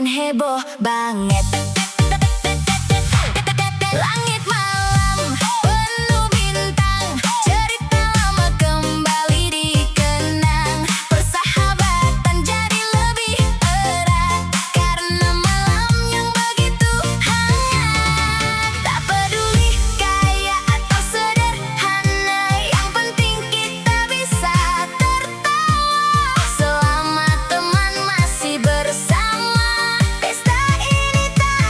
bikin heboh banget. Langit malam penuh bintang, cerita lama kembali dikenang. Persahabatan jadi lebih erat karena malam yang begitu hangat. Tak peduli kaya atau sederhana, yang penting kita bisa tertawa selama teman masih bersama. Pesta ini tak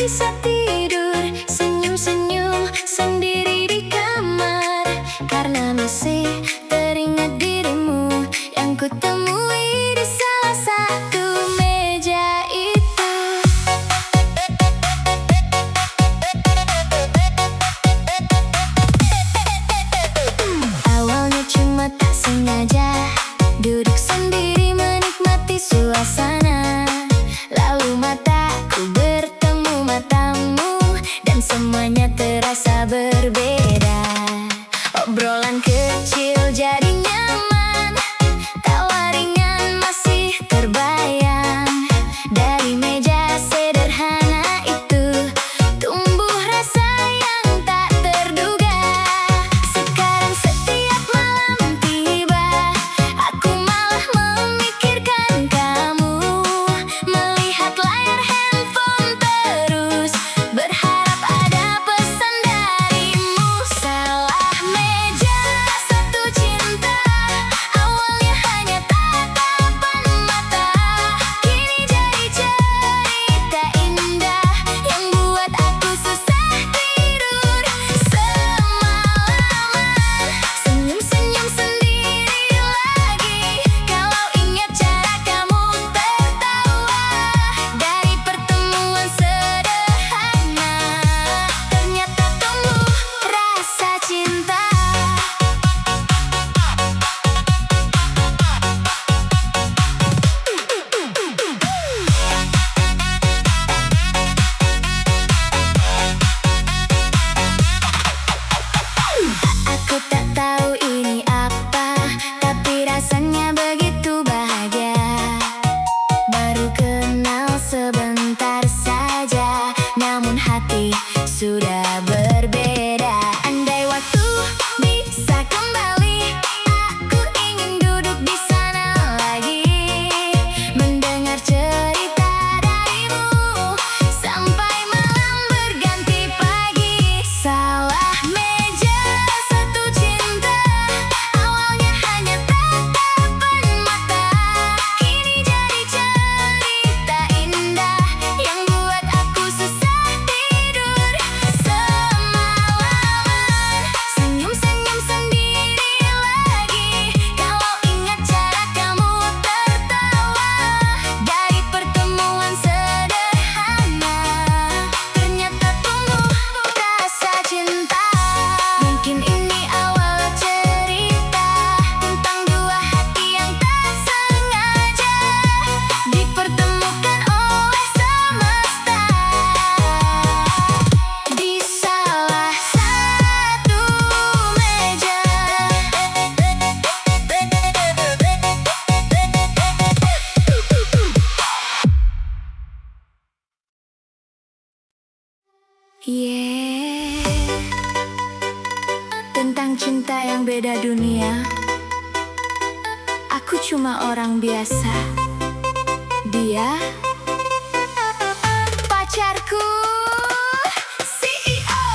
bisa tidur, senyum-senyum sendiri di kamar, karena masih teringat dirimu yang kutemui di salah satu meja itu. Awalnya cuma tak sengaja duduk sendiri menikmati suasana, lalu mataku bertemu matamu dan semuanya terasa berbeda. Obrolan kecil jadi nyaman, tawa ringan masih terbayang. Dari meja sederhana itu tumbuh rasa yang tak terduga. Sekarang setiap malam tiba, aku malah memikirkan kamu, melihat layar handphone terus, berharap ada pesan darimu. Salah meja, satu cinta, awalnya hanya tatapan mata, kini jadi cerita indah yang buat aku susah tidur semalaman. Senyum-senyum sendiri lagi, kalau ingat cara kamu tertawa. Dari pertemuan sederhana, ternyata tumbuh rasa cinta. Aku tak tahu ini apa, tapi rasanya begitu bahagia. Baru kenal sebentar saja, namun hati sudah berbeda. Andai waktu bisa kembali, aku ingin duduk di sana lagi, mendengar cerita darimu sampai malam berganti pagi. Salah meja, satu cinta, awalnya hanya tatapan mata, kini jadi cerita indah yang buat aku susah tidur semalaman. Senyum-senyum sendiri lagi, kalau ingat cara kamu tertawa. Dari pertemuan sederhana, ternyata tumbuh rasa cinta. Mungkin ini awal cerita tentang dua hati yang tak sengaja dipertemukan oleh semesta di salah satu meja. Yeah, tentang cinta yang beda dunia. Aku cuma orang biasa, dia pacarku, CEO.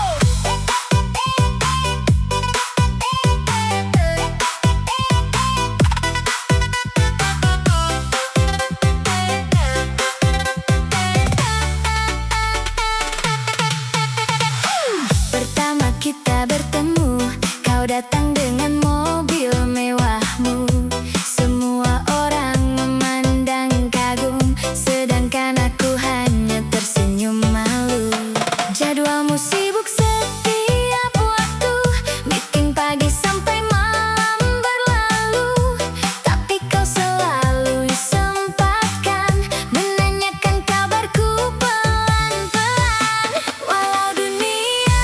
Pertama kita bertemu, kau datang dengan mobil mewahmu. Semua orang memandang kagum, sedangkan aku hanya tersenyum malu. Jadwalmu sibuk setiap waktu, meeting pagi sampai malam berlalu, tapi kau selalu sempatkan menanyakan kabarku pelan-pelan. Walau dunia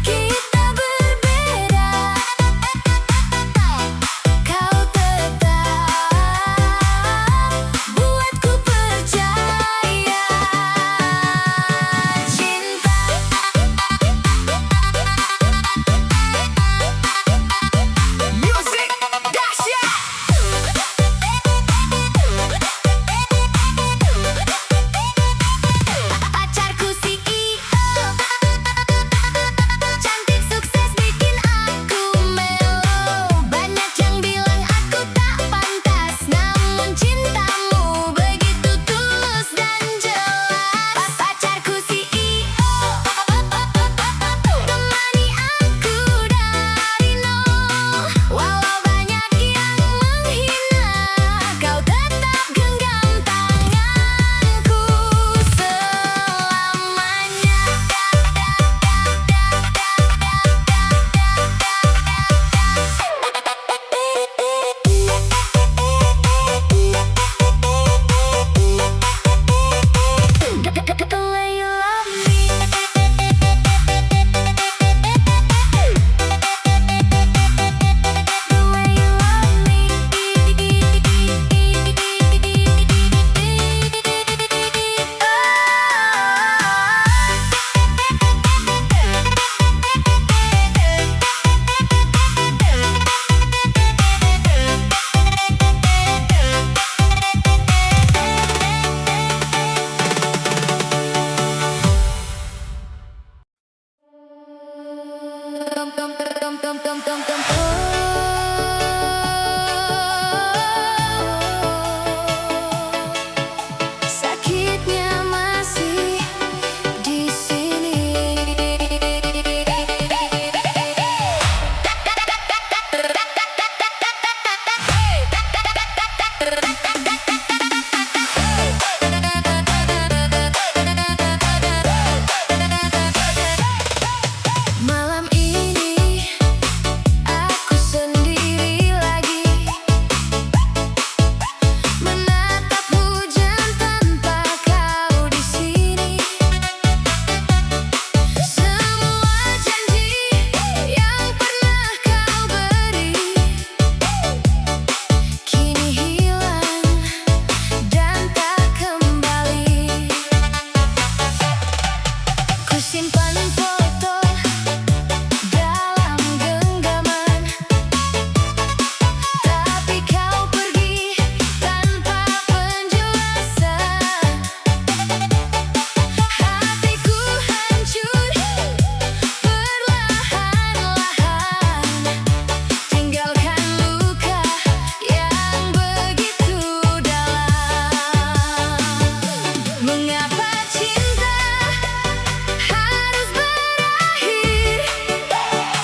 kita berbeda, Sakitnya masih di sini. Malam ini aku sendiri lagi, menatap hujan tanpa kau di sini. Semua janji yang pernah kau beri kini hilang dan tak kembali. Ku simpan foto dalam genggaman, tapi kau pergi tanpa penjelasan. Hatiku hancur perlahan-lahan, tinggalkan luka yang begitu dalam. Mengapa cinta harus berakhir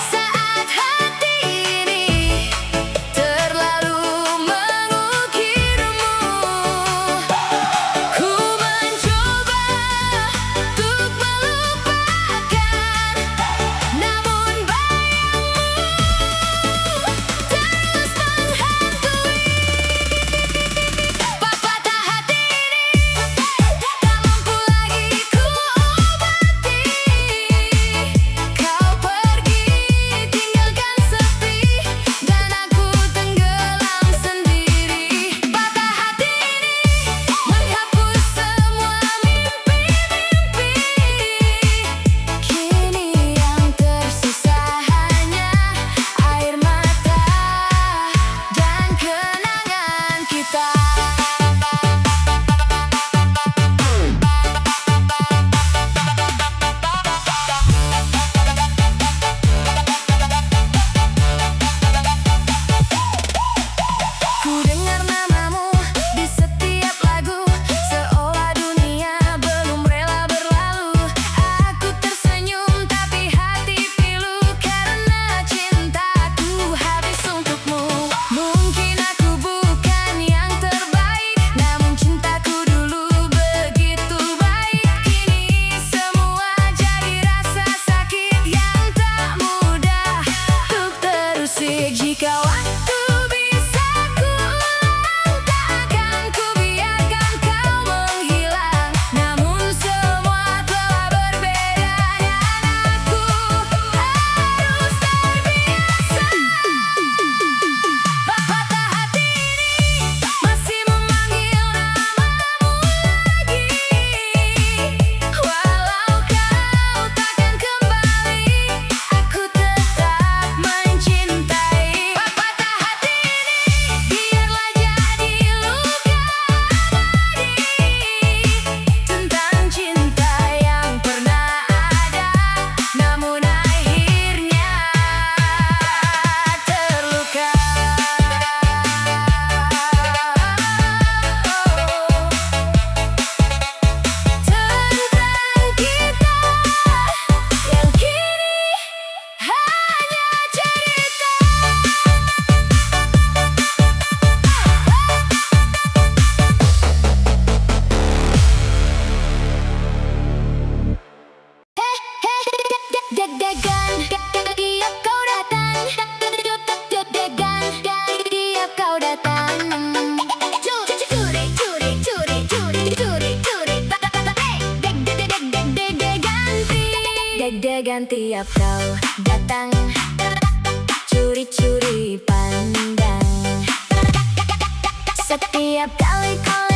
saat hati ini terlalu mengukirmu? Ku mencoba untuk melupakan, namun bayangmu terus menghantui. Patah hati ini tak mampu lagi ku obati. Kau pergi tinggalkan sepi dan aku tenggelam sendiri. Patah hati ini menghapus semua mimpi-mimpi. Kini yang tersisa hanya air mata dan kenangan kita. Ku dengar namamu di setiap lagu, seolah dunia belum rela berlalu. Aku tersenyum tapi hati pilu karena cintaku habis untukmu. Mungkin aku bukan yang terbaik, namun cintaku dulu begitu baik. Kini semua jadi rasa sakit yang tak mudah untuk terusik. Jika waktu bisa kuulang, tak akan ku biarkan kau menghilang. Namun semua telah berbeda dan aku harus terbiasa. Patah hati ini masih memanggil namamu lagi, walau kau takkan kembali, aku tetap mencintai. Patah hati ini biarlah jadi luka abadi tentang cinta yang pernah ada, namun akhirnya terluka. Tentang kita yang kini hanya cerita. Deg-degan tiap kau datang, deg-degan tiap kau datang. Curi, curi, curi, curi, curi, curi, deg-degan tiap kau datang, curi-curi pandang. Setiap kali kau